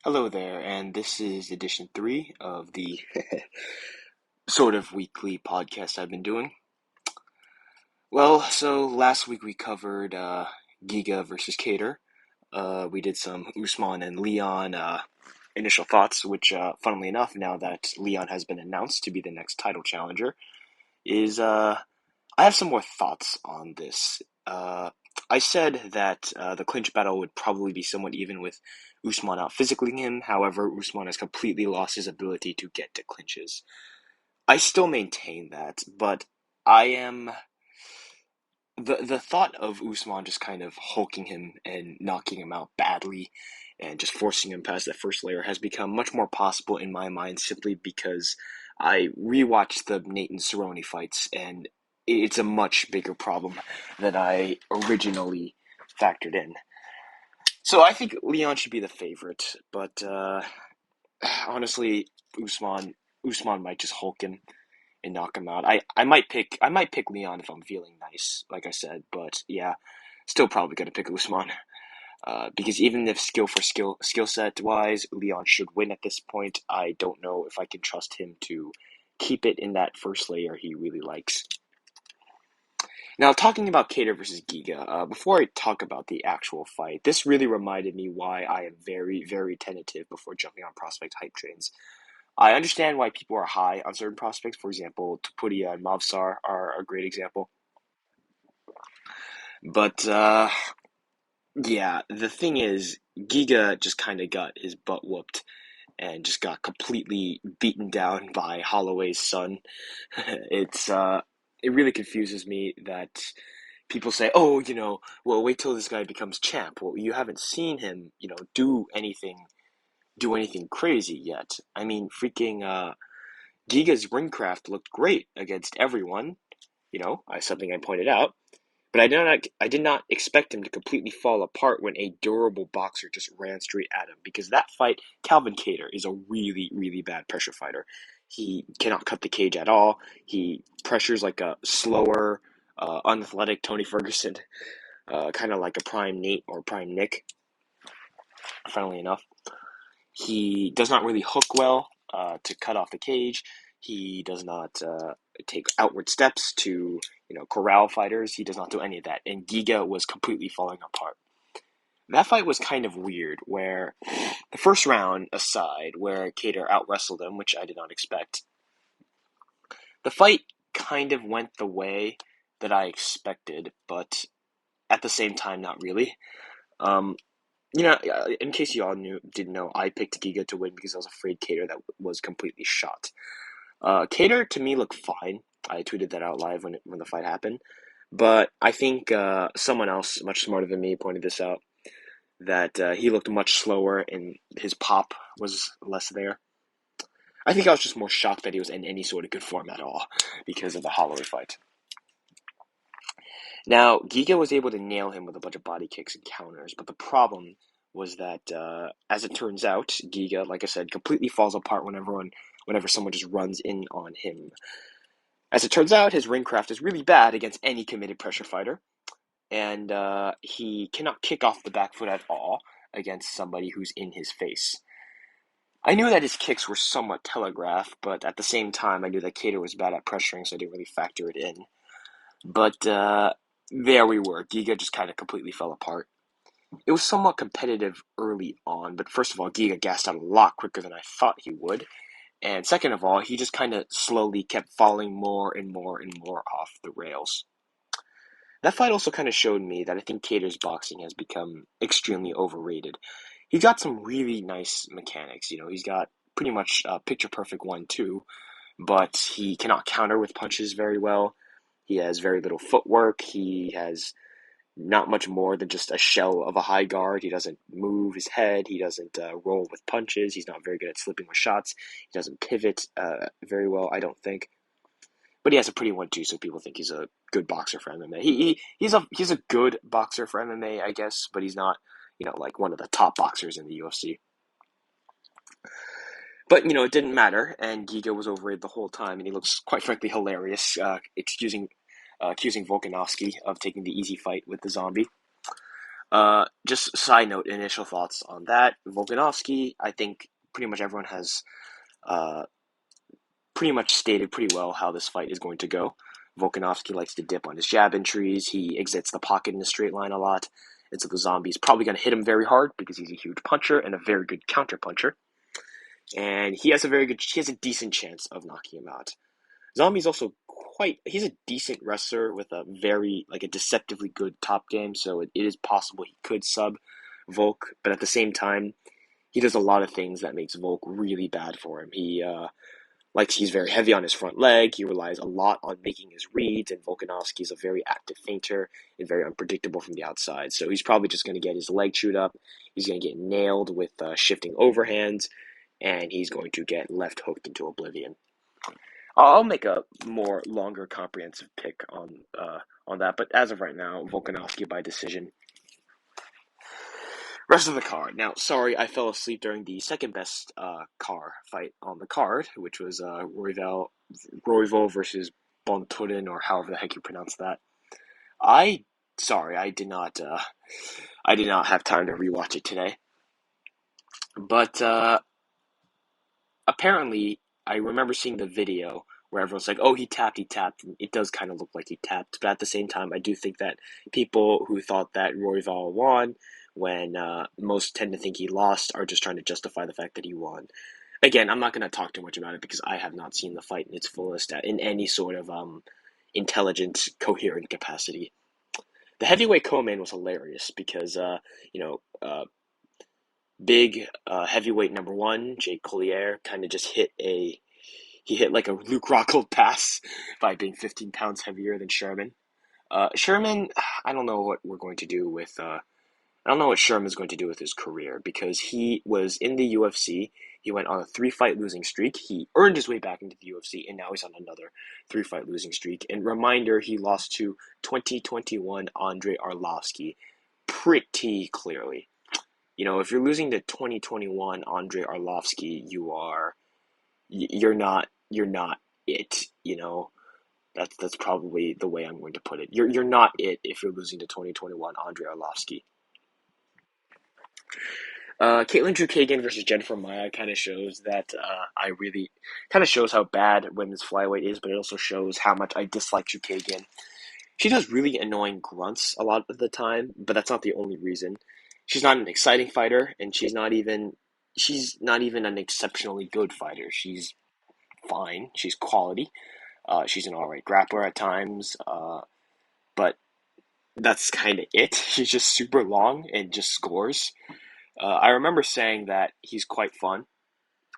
Hello there, and this is edition 3 of the sort of weekly podcast I've been doing. Well, so last week we covered Giga versus Kattar. We did some Usman and Leon initial thoughts, which, funnily enough, now that Leon has been announced to be the next title challenger, is I have some more thoughts on this. I said that the clinch battle would probably be somewhat even with Usman out physically him. However, Usman has completely lost his ability to get to clinches. I still maintain that, but I am the thought of Usman just kind of hulking him and knocking him out badly and just forcing him past that first layer has become much more possible in my mind simply because I rewatched the Nate and Cerrone fights and it's a much bigger problem than I originally factored in. So I think Leon should be the favorite, but honestly, Usman might just hulk him and knock him out. I might pick Leon if I'm feeling nice, like I said, but yeah, still probably gonna pick Usman. Because even if skill set wise, Leon should win at this point. I don't know if I can trust him to keep it in that first layer he really likes. Now, talking about Kattar versus Giga, before I talk about the actual fight, this really reminded me why I am very, very tentative before jumping on prospect hype trains. I understand why people are high on certain prospects. For example, Tupuria and Mavsar are a great example. But yeah, the thing is, Giga just kind of got his butt whooped and just got completely beaten down by Holloway's son. It's it really confuses me that people say, "Oh, well, wait till this guy becomes champ." Well, you haven't seen him, do anything crazy yet. I mean, freaking Giga's ringcraft looked great against everyone. Something I pointed out. But I did not expect him to completely fall apart when a durable boxer just ran straight at him. Because that fight, Calvin Kattar is a really, really bad pressure fighter. He cannot cut the cage at all. He pressures like a slower, unathletic Tony Ferguson, kind of like a prime Nate or prime Nick, funnily enough. He does not really hook well to cut off the cage. He does not take outward steps to, corral fighters. He does not do any of that. And Giga was completely falling apart. That fight was kind of weird, where the first round aside, where Kattar out wrestled him, which I did not expect, the fight kind of went the way that I expected, but at the same time, not really. Um, in case you all didn't know, I picked Giga to win because I was afraid Kattar that was completely shot. Kattar to me looked fine. I tweeted that out live when the fight happened, but I think someone else much smarter than me pointed this out that he looked much slower and his pop was less there. I think I was just more shocked that he was in any sort of good form at all because of the Holloway fight. Now, Giga was able to nail him with a bunch of body kicks and counters, but the problem was that, as it turns out, Giga, like I said, completely falls apart whenever someone just runs in on him. As it turns out, his ringcraft is really bad against any committed pressure fighter, and he cannot kick off the back foot at all against somebody who's in his face. I knew that his kicks were somewhat telegraphed, but at the same time, I knew that Kattar was bad at pressuring, so I didn't really factor it in. But there we were. Giga just kind of completely fell apart. It was somewhat competitive early on, but first of all, Giga gassed out a lot quicker than I thought he would. And second of all, he just kind of slowly kept falling more and more and more off the rails. That fight also kind of showed me that I think Kattar's boxing has become extremely overrated. He's got some really nice mechanics. He's got pretty much picture perfect 1-2, but he cannot counter with punches very well. He has very little footwork. He has not much more than just a shell of a high guard. He doesn't move his head. He doesn't roll with punches. He's not very good at slipping with shots. He doesn't pivot very well, I don't think. But he has a pretty 1-2, so people think he's a good boxer for MMA. He's a good boxer for MMA, I guess, but he's not, like one of the top boxers in the UFC. But, it didn't matter, and Giga was overrated the whole time, and he looks, quite frankly, hilarious, accusing Volkanovski of taking the easy fight with the zombie. Just side note, initial thoughts on that. Volkanovski, I think pretty much everyone has uh, pretty much stated pretty well how this fight is going to go. Volkanovski likes to dip on his jab entries. He exits the pocket in a straight line a lot. And so the zombie's probably going to hit him very hard because he's a huge puncher and a very good counter puncher. And he has a decent chance of knocking him out. Zombie's also he's a decent wrestler with a a deceptively good top game, so it is possible he could sub Volk, but at the same time, he does a lot of things that makes Volk really bad for him. He's very heavy on his front leg. He relies a lot on making his reads, and Volkanovski is a very active feinter and very unpredictable from the outside. So he's probably just going to get his leg chewed up. He's going to get nailed with shifting overhands, and he's going to get left hooked into oblivion. I'll make a more longer comprehensive pick on that, but as of right now, Volkanovski by decision. Rest of the card. Now, sorry, I fell asleep during the second best car fight on the card, which was Royval versus Bonturin, or however the heck you pronounce that. I did not have time to rewatch it today, but apparently I remember seeing the video where everyone's like, "Oh, he tapped," and it does kind of look like he tapped, but at the same time, I do think that people who thought that Royval won when most tend to think he lost are just trying to justify the fact that he won. Again, I'm not going to talk too much about it because I have not seen the fight in its fullest in any sort of intelligent, coherent capacity. The heavyweight co-main was hilarious because, big heavyweight number one, Jake Collier, kind of just hit like a Luke Rockhold pass by being 15 pounds heavier than Sherman. Sherman, I don't know what we're going to do with I don't know what Sherman's going to do with his career because he was in the UFC. He went on a 3-fight losing streak. He earned his way back into the UFC, and now he's on another 3-fight losing streak. And reminder, he lost to 2021 Andrei Arlovsky pretty clearly. You know, if you're losing to 2021 Andrei Arlovsky, you're not it. You know, that's probably the way I'm going to put it. You're not it if you're losing to 2021 Andrei Arlovsky. Caitlin Chookagian versus Jennifer Maia kind of shows that kind of shows how bad women's flyweight is, but it also shows how much I dislike Chookagian. She does really annoying grunts a lot of the time, but that's not the only reason. She's not an exciting fighter, and she's not even an exceptionally good fighter. She's fine. She's quality. She's an alright grappler at times, but that's kind of it. She's just super long and just scores. I remember saying that he's quite fun.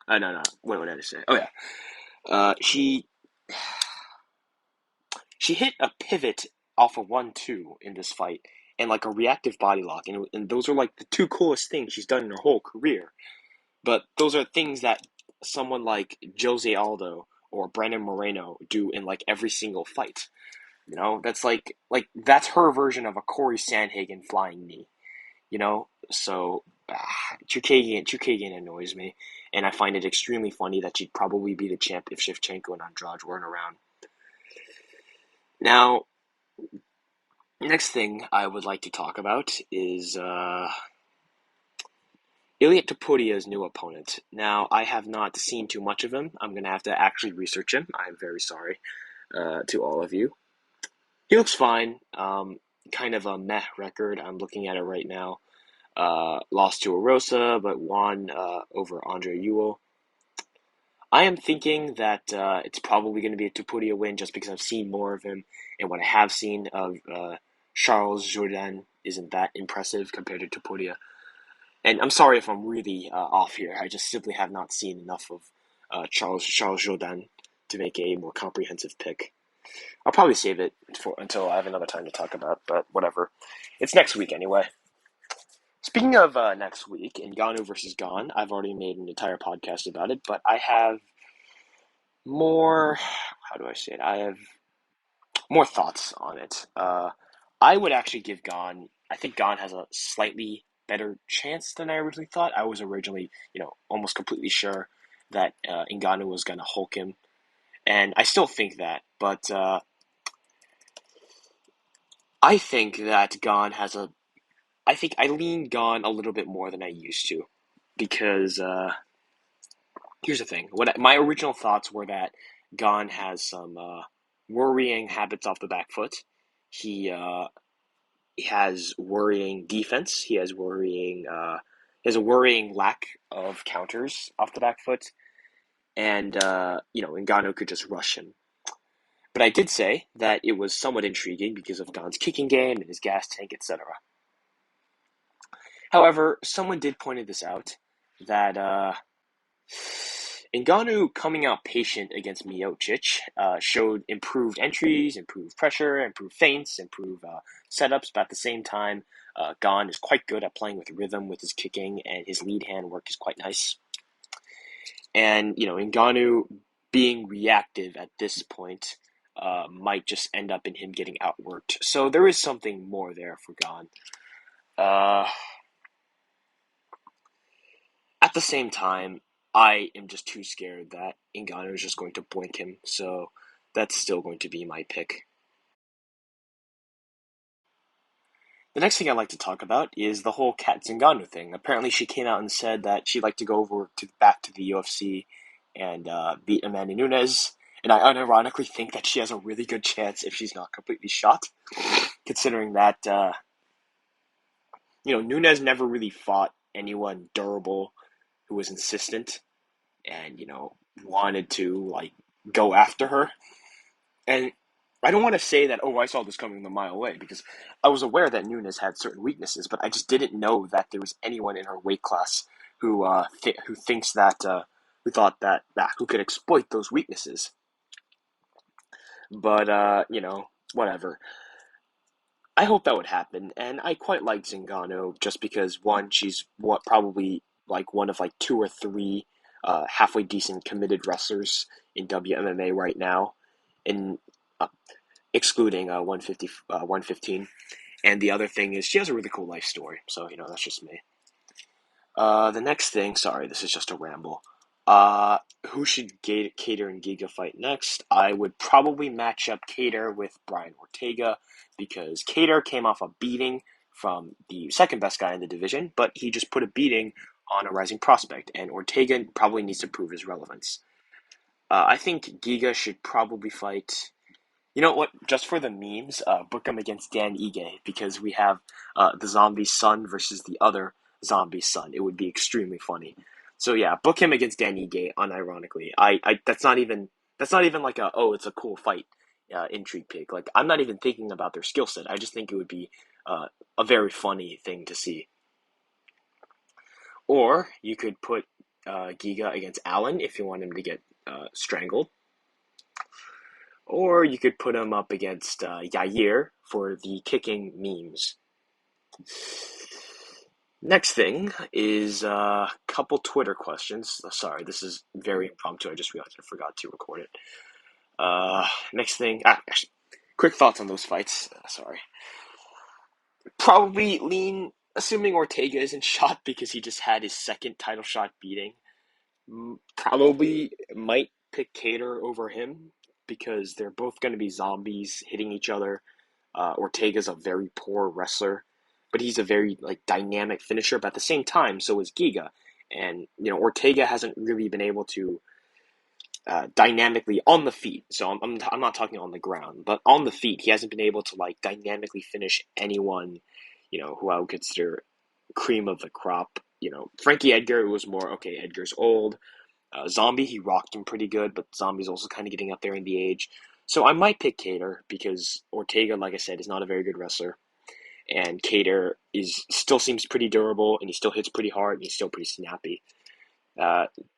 No. What did I say? Oh yeah. She hit a pivot off a 1-2 in this fight, and like a reactive body lock, and those are like the two coolest things she's done in her whole career. But those are things that someone like Jose Aldo or Brandon Moreno do in like every single fight. You know, that's like that's her version of a Corey Sandhagen flying knee. You know, so Chookagian annoys me, and I find it extremely funny that she'd probably be the champ if Shevchenko and Andrade weren't around. Now, next thing I would like to talk about is Ilia Topuria's new opponent. Now, I have not seen too much of him. I'm going to have to actually research him. I'm very sorry to all of you. He looks fine. Kind of a meh record. I'm looking at it right now. Lost to Arosa, but won over Andre Ewell. I am thinking that it's probably going to be a Topuria win just because I've seen more of him, and what I have seen of Charles Jourdain isn't that impressive compared to Topuria. And I'm sorry if I'm really off here. I just simply have not seen enough of Charles Jourdain to make a more comprehensive pick. I'll probably save it until I have another time to talk about, but whatever. It's next week anyway. Speaking of next week, Ngannou versus Gane, I've already made an entire podcast about it, but I have more, how do I say it? I have more thoughts on it. I would actually give Gane, I think Gane has a slightly better chance than I originally thought. I was originally, almost completely sure that Ngannou was going to Hulk him, and I still think that, but I think that Gane has a I think I lean Gon a little bit more than I used to, because here's the thing. My original thoughts were that Gon has some worrying habits off the back foot. He has worrying defense. He has a worrying lack of counters off the back foot, and Ngannou could just rush him. But I did say that it was somewhat intriguing because of Gon's kicking game and his gas tank, etc. However, someone did point this out, that Ngannou coming out patient against Miocic showed improved entries, improved pressure, improved feints, improved setups, but at the same time, Gon is quite good at playing with rhythm with his kicking, and his lead hand work is quite nice. And, Ngannou being reactive at this point might just end up in him getting outworked. So there is something more there for Gon. At the same time, I am just too scared that Ngannou is just going to blink him, so that's still going to be my pick. The next thing I'd like to talk about is the whole Kat Zingano thing. Apparently, she came out and said that she'd like to go back to the UFC and beat Amanda Nunes. And I unironically think that she has a really good chance if she's not completely shot, considering that Nunes never really fought anyone durable who was insistent and wanted to go after her. And I don't want to say that, I saw this coming a mile away, because I was aware that Nunes had certain weaknesses, but I just didn't know that there was anyone in her weight class who thought that who could exploit those weaknesses. But whatever. I hope that would happen, and I quite like Zingano just because, one, she's probably one of two or three halfway decent committed wrestlers in WMMA right now, in excluding 115. And the other thing is she has a really cool life story, so that's just me. The next thing, sorry, this is just a ramble. Who should Kattar and Giga fight next? I would probably match up Kattar with Brian Ortega, because Kattar came off a beating from the second best guy in the division, but he just put a beating on a rising prospect, and Ortega probably needs to prove his relevance. I think Giga should probably fight. You know what? Just for the memes, book him against Dan Ige, because we have the zombie's son versus the other zombie's son. It would be extremely funny. So yeah, book him against Dan Ige. Unironically, that's not even like it's a cool fight intrigue pick. I'm not even thinking about their skill set. I just think it would be a very funny thing to see. Or you could put Giga against Allen if you want him to get strangled. Or you could put him up against Yair for the kicking memes. Next thing is a couple Twitter questions. Sorry, this is very impromptu. I just realized I forgot to record it. Next thing, actually, quick thoughts on those fights. Sorry. Probably lean, assuming Ortega isn't shot because he just had his second title shot beating. Probably might pick Kattar over him, because they're both going to be zombies hitting each other. Ortega's a very poor wrestler, but he's a very dynamic finisher. But at the same time, so is Giga, and Ortega hasn't really been able to dynamically on the feet. So I'm not talking on the ground, but on the feet, he hasn't been able to dynamically finish anyone, who I would consider cream of the crop. Frankie Edgar, it was more okay. Edgar's old. Zombie, he rocked him pretty good, but Zombie's also kind of getting up there in the age. So I might pick Kattar, because Ortega, like I said, is not a very good wrestler. And Kattar still seems pretty durable, and he still hits pretty hard, and he's still pretty snappy.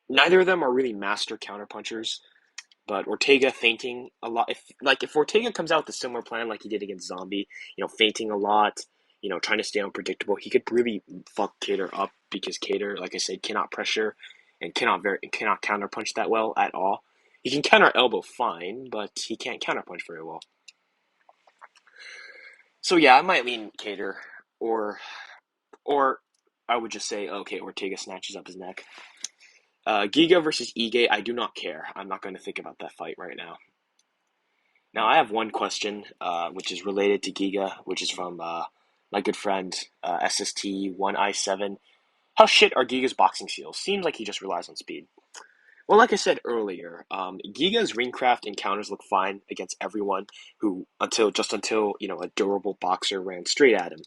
Neither of them are really master counterpunchers, but Ortega feinting a lot. If Ortega comes out with a similar plan like he did against Zombie, feinting a lot, trying to stay unpredictable, he could really fuck Kattar up, because Kattar, like I said, cannot pressure and cannot counterpunch that well at all. He can counter elbow fine, but he can't counterpunch very well. So yeah, I might lean Kattar, or I would just say, okay, Ortega snatches up his neck. Giga versus Ige, I do not care. I'm not going to think about that fight right now. Now I have one question, which is related to Giga, which is from my good friend SST1I7. How shit are Giga's boxing skills? Seems like he just relies on speed. Well, like I said earlier, Giga's ringcraft encounters look fine against everyone who until a durable boxer ran straight at him.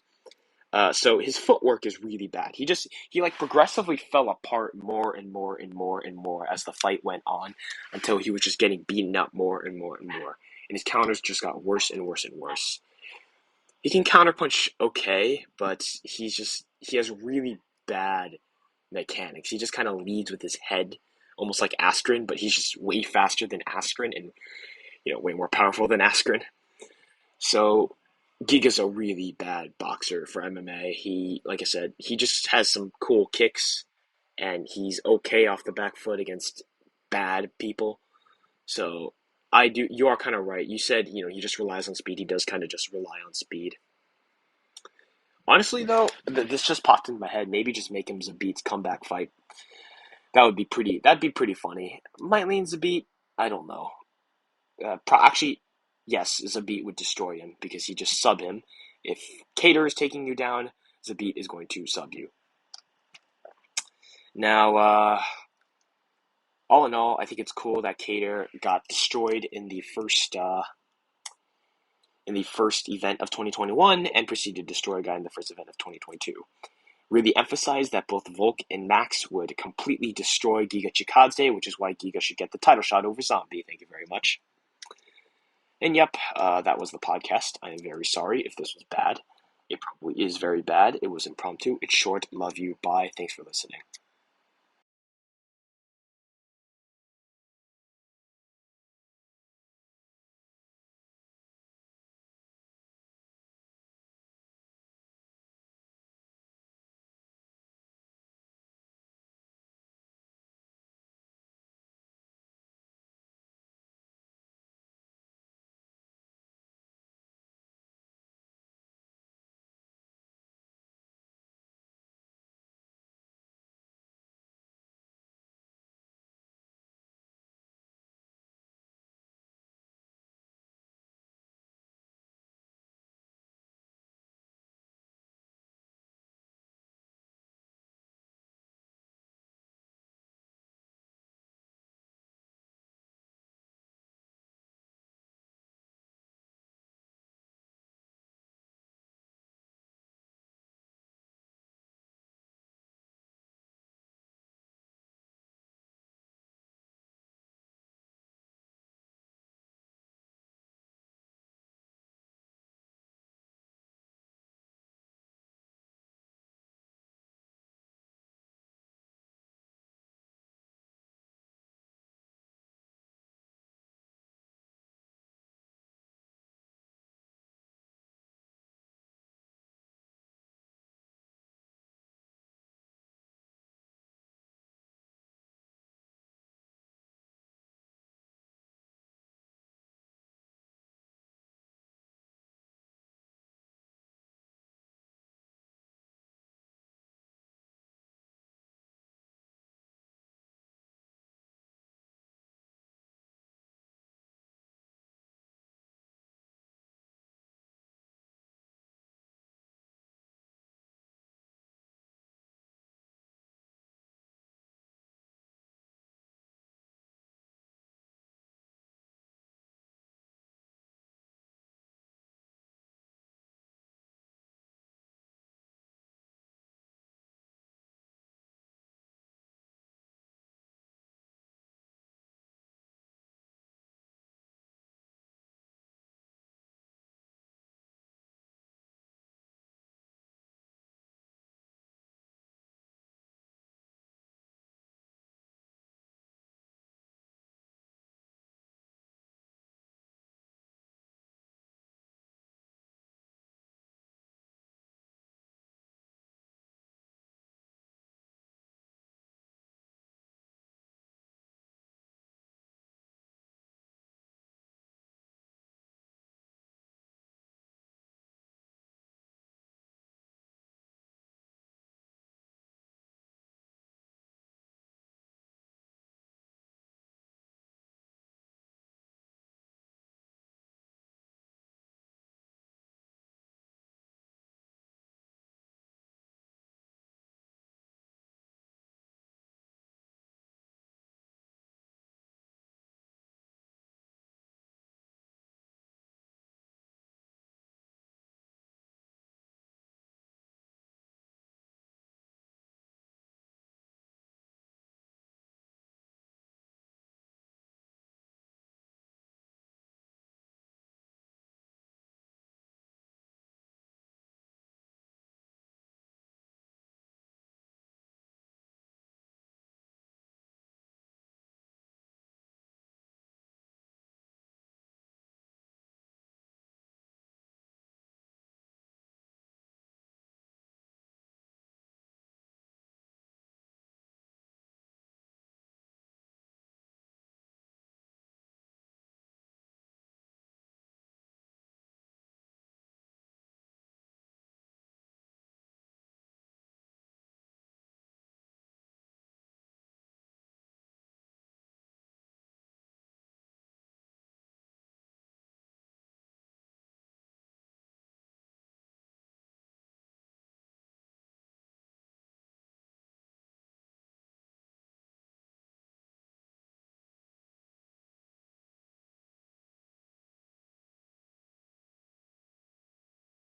So his footwork is really bad. He like progressively fell apart more and more and more and more as the fight went on, until he was just getting beaten up more and more and more. And his counters just got worse and worse and worse. He can counterpunch okay, but he has really bad mechanics. He just kind of leads with his head, almost like Askren, but he's just way faster than Askren and way more powerful than Askren. So Giga's a really bad boxer for MMA. Like I said, he just has some cool kicks, and he's okay off the back foot against bad people. So you are kind of right. You said, he just relies on speed. He does kind of just rely on speed. Honestly, though, this just popped into my head. Maybe just make him Zabit's comeback fight. That'd be pretty funny. Might lean Zabit. I don't know. Actually, yes, Zabit would destroy him because he just sub him. If Kattar is taking you down, Zabit is going to sub you. Now, all in all, I think it's cool that Kattar got destroyed in the first event of 2021 and proceeded to destroy a guy in the first event of 2022. Really emphasized that both Volk and Max would completely destroy Giga Chikadze, which is why Giga should get the title shot over Zombie. Thank you very much. And yep, that was the podcast. I am very sorry if this was bad. It probably is very bad. It was impromptu. It's short. Love you. Bye. Thanks for listening.